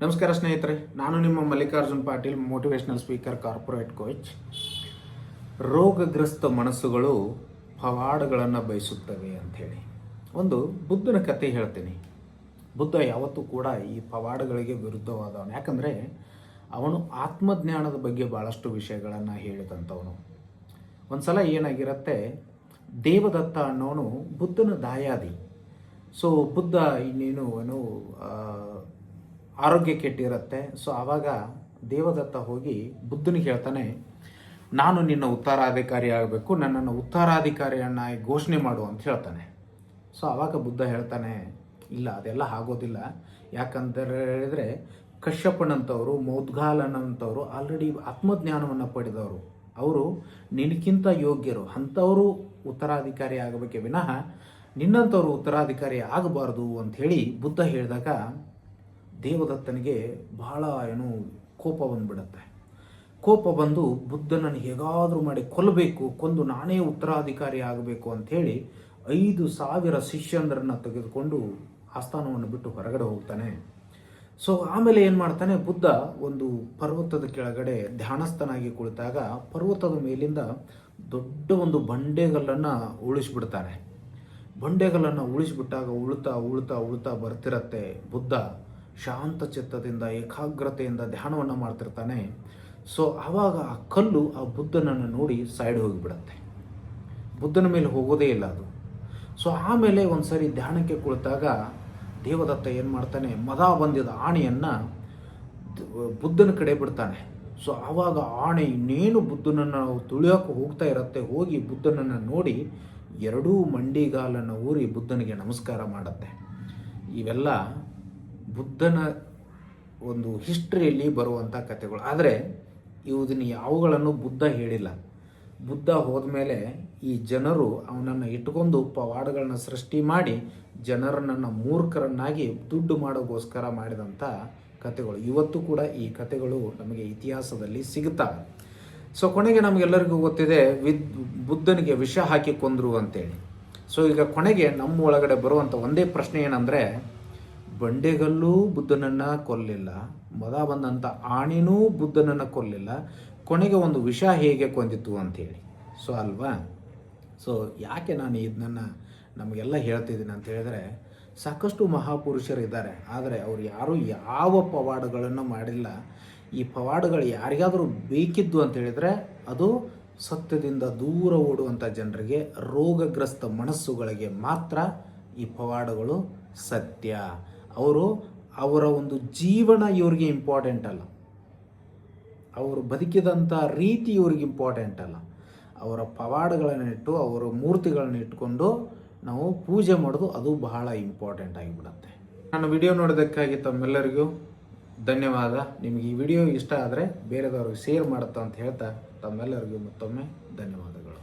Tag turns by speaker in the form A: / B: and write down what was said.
A: ನಮಸ್ಕಾರ ಸ್ನೇಹಿತರೆ, ನಾನು ನಿಮ್ಮ Mallikarjun Patil, motivational speaker, corporate coach. ರೋಗಗ್ರಸ್ತ ಮನಸ್ಸುಗಳು ಪವಾಡಗಳನ್ನು ಬಯಸುತ್ತವೆ ಅಂಥೇಳಿ ಒಂದು ಬುದ್ಧನ ಕತೆ ಹೇಳ್ತೀನಿ. ಬುದ್ಧ ಯಾವತ್ತೂ ಕೂಡ ಈ ಪವಾಡಗಳಿಗೆ ವಿರುದ್ಧವಾದವನು. ಯಾಕಂದರೆ ಅವನು ಆತ್ಮಜ್ಞಾನದ ಬಗ್ಗೆ ಭಾಳಷ್ಟು ವಿಷಯಗಳನ್ನು ಹೇಳಿದಂಥವನು. ಒಂದು ಸಲ ಏನಾಗಿರುತ್ತೆ, ದೇವದತ್ತ ಅನ್ನೋನು ಬುದ್ಧನ ದಾಯಾದಿ. ಸೊ ಬುದ್ಧ ಇನ್ನೇನು ಆರೋಗ್ಯ ಕೆಟ್ಟಿರುತ್ತೆ. ಸೊ ಆವಾಗ ದೇವದತ್ತ ಹೋಗಿ ಬುದ್ಧನಿಗೆ ಹೇಳ್ತಾನೆ, ನಾನು ನಿನ್ನ ಉತ್ತರಾಧಿಕಾರಿ ಆಗಬೇಕು, ನನ್ನನ್ನು ಉತ್ತರಾಧಿಕಾರಿಯನ್ನಾಗಿ ಘೋಷಣೆ ಮಾಡು ಅಂತ ಹೇಳ್ತಾನೆ. ಸೊ ಆವಾಗ ಬುದ್ಧ ಹೇಳ್ತಾನೆ, ಇಲ್ಲ ಅದೆಲ್ಲ ಆಗೋದಿಲ್ಲ. ಯಾಕಂತ ಹೇಳಿದರೆ ಕಶ್ಯಪನಂಥವರು, ಮೌದ್ಗಾಲನಂಥವರು ಆಲ್ರೆಡಿ ಆತ್ಮಜ್ಞಾನವನ್ನು ಪಡೆದವರು. ಅವರು ನಿನಕ್ಕಿಂತ ಯೋಗ್ಯರು, ಅಂಥವರು ಉತ್ತರಾಧಿಕಾರಿ ಆಗಬೇಕೇ ವಿನಃ ನಿನ್ನಂಥವ್ರು ಉತ್ತರಾಧಿಕಾರಿ ಆಗಬಾರ್ದು ಅಂಥೇಳಿ ಬುದ್ಧ ಹೇಳಿದಾಗ ದೇವದತ್ತನಿಗೆ ಬಹಳ ಕೋಪ ಬಂದುಬಿಡುತ್ತೆ. ಕೋಪ ಬಂದು ಬುದ್ಧನನ್ನು ಹೇಗಾದರೂ ಮಾಡಿ ಕೊಲ್ಲಬೇಕು, ಕೊಂದು ನಾನೇ ಉತ್ತರಾಧಿಕಾರಿ ಆಗಬೇಕು ಅಂಥೇಳಿ 5,000 ಶಿಷ್ಯಂದ್ರನ್ನು ತೆಗೆದುಕೊಂಡು ಆಸ್ಥಾನವನ್ನು ಬಿಟ್ಟು ಹೊರಗಡೆ ಹೋಗ್ತಾನೆ. ಸೊ ಆಮೇಲೆ ಏನು ಮಾಡ್ತಾನೆ, ಬುದ್ಧ ಒಂದು ಪರ್ವತದ ಕೆಳಗಡೆ ಧ್ಯಾನಸ್ಥನಾಗಿ ಕುಳಿತಾಗ ಪರ್ವತದ ಮೇಲಿಂದ ದೊಡ್ಡ ಒಂದು ಬಂಡೆಗಲ್ಲನ್ನು ಉಳಿಸ್ಬಿಡ್ತಾನೆ. ಬಂಡೆಗಲ್ಲನ್ನು ಉಳಿಸ್ಬಿಟ್ಟಾಗ ಉಳುತ್ತಾ ಉಳುತ್ತಾ ಉಳುತ್ತಾ ಬರ್ತಿರತ್ತೆ. ಬುದ್ಧ ಶಾಂತ ಚಿತ್ತದಿಂದ ಏಕಾಗ್ರತೆಯಿಂದ ಧ್ಯಾನವನ್ನು ಮಾಡ್ತಿರ್ತಾನೆ. ಸೊ ಆವಾಗ ಆ ಕಲ್ಲು ಆ ಬುದ್ಧನನ್ನು ನೋಡಿ ಸೈಡ್ ಹೋಗಿಬಿಡತ್ತೆ. ಬುದ್ಧನ ಮೇಲೆ ಹೋಗೋದೇ ಇಲ್ಲ ಅದು. ಸೊ ಆಮೇಲೆ ಒಂದು ಸರಿ ಧ್ಯಾನಕ್ಕೆ ಕುಳಿತಾಗ ದೇವದತ್ತ ಏನು ಮಾಡ್ತಾನೆ, ಮದ ಬಂದಿದ್ದ ಆಣೆಯನ್ನು ಬುದ್ಧನ ಕಡೆ ಬಿಡ್ತಾನೆ. ಸೊ ಆವಾಗ ಆಣೆ ಇನ್ನೇನು ಬುದ್ಧನನ್ನು ತುಳಿಯೋಕೆ ಹೋಗ್ತಾ ಇರತ್ತೆ. ಹೋಗಿ ಬುದ್ಧನನ್ನು ನೋಡಿ ಎರಡೂ ಮಂಡಿಗಾಲನ್ನು ಊರಿ ಬುದ್ಧನಿಗೆ ನಮಸ್ಕಾರ ಮಾಡುತ್ತೆ. ಇವೆಲ್ಲ ಬುದ್ಧನ ಒಂದು ಹಿಸ್ಟ್ರಿಯಲ್ಲಿ ಬರುವಂಥ ಕಥೆಗಳು. ಆದರೆ ಇವುದನ್ನು ಯಾವುಗಳನ್ನು ಬುದ್ಧ ಹೇಳಿಲ್ಲ. ಬುದ್ಧ ಹೋದ್ಮೇಲೆ ಈ ಜನರು ಅವನನ್ನು ಇಟ್ಕೊಂಡು ಪವಾಡಗಳನ್ನ ಸೃಷ್ಟಿ ಮಾಡಿ ಜನರನ್ನು ಮೂರ್ಖರನ್ನಾಗಿ ದುಡ್ಡು ಮಾಡೋಗೋಸ್ಕರ ಮಾಡಿದಂಥ ಕಥೆಗಳು. ಇವತ್ತು ಕೂಡ ಈ ಕಥೆಗಳು ನಮಗೆ ಇತಿಹಾಸದಲ್ಲಿ ಸಿಗುತ್ತವೆ. ಸೊ ಕೊನೆಗೆ ನಮಗೆಲ್ಲರಿಗೂ ಗೊತ್ತಿದೆ, ಬುದ್ಧನಿಗೆ ವಿಷ ಹಾಕಿ ಕೊಂದರು ಅಂತೇಳಿ. ಸೊ ಈಗ ಕೊನೆಗೆ ನಮ್ಮ ಒಳಗಡೆ ಬರುವಂಥ ಒಂದೇ ಪ್ರಶ್ನೆ ಏನಂದರೆ, ಬಂಡೆಗಲ್ಲೂ ಬುದ್ಧನನ್ನು ಕೊಲ್ಲಿಲ್ಲ, ಮದ ಬಂದಂಥ ಆಣೆನೂ ಬುದ್ಧನನ್ನು ಕೊಲ್ಲಿಲ್ಲ, ಕೊನೆಗೆ ಒಂದು ವಿಷ ಹೇಗೆ ಕೊಂದಿತ್ತು ಅಂಥೇಳಿ. ಸೊ ಅಲ್ವಾ? ಸೊ ಯಾಕೆ ನಾನು ಇದನ್ನು ನಮಗೆಲ್ಲ ಹೇಳ್ತಿದ್ದೀನಿ ಅಂತ ಹೇಳಿದ್ರೆ, ಸಾಕಷ್ಟು ಮಹಾಪುರುಷರು ಇದ್ದಾರೆ, ಆದರೆ ಅವರು ಯಾರೂ ಯಾವ ಪವಾಡಗಳನ್ನು ಮಾಡಿಲ್ಲ. ಈ ಪವಾಡಗಳು ಯಾರಿಗಾದರೂ ಬೇಕಿದ್ದು ಅಂತ ಹೇಳಿದರೆ ಅದು ಸತ್ಯದಿಂದ ದೂರ ಓಡುವಂಥ ಜನರಿಗೆ, ರೋಗಗ್ರಸ್ತ ಮನಸ್ಸುಗಳಿಗೆ ಮಾತ್ರ ಈ ಪವಾಡಗಳು ಸತ್ಯ. ಅವರ ಒಂದು ಜೀವನ ಇವ್ರಿಗೆ ಇಂಪಾರ್ಟೆಂಟ್ ಅಲ್ಲ, ಅವರು ಬದುಕಿದಂಥ ರೀತಿ ಇವ್ರಿಗೆ ಇಂಪಾರ್ಟೆಂಟ್ ಅಲ್ಲ. ಅವರ ಪವಾಡಗಳನ್ನಿಟ್ಟು, ಅವರ ಮೂರ್ತಿಗಳನ್ನ ಇಟ್ಕೊಂಡು ನಾವು ಪೂಜೆ ಮಾಡೋದು ಅದು ಬಹಳ ಇಂಪಾರ್ಟೆಂಟ್ ಆಗಿಬಿಡುತ್ತೆ. ನಾನು ವಿಡಿಯೋ ನೋಡೋದಕ್ಕಾಗಿ ತಮ್ಮೆಲ್ಲರಿಗೂ ಧನ್ಯವಾದ. ನಿಮಗೆ ಈ ವಿಡಿಯೋ ಇಷ್ಟ ಆದರೆ ಬೇರೆದವ್ರಿಗೆ ಶೇರ್ ಮಾಡುತ್ತಾ ಅಂತ ಹೇಳ್ತಾ ತಮ್ಮೆಲ್ಲರಿಗೂ ಮತ್ತೊಮ್ಮೆ ಧನ್ಯವಾದಗಳು.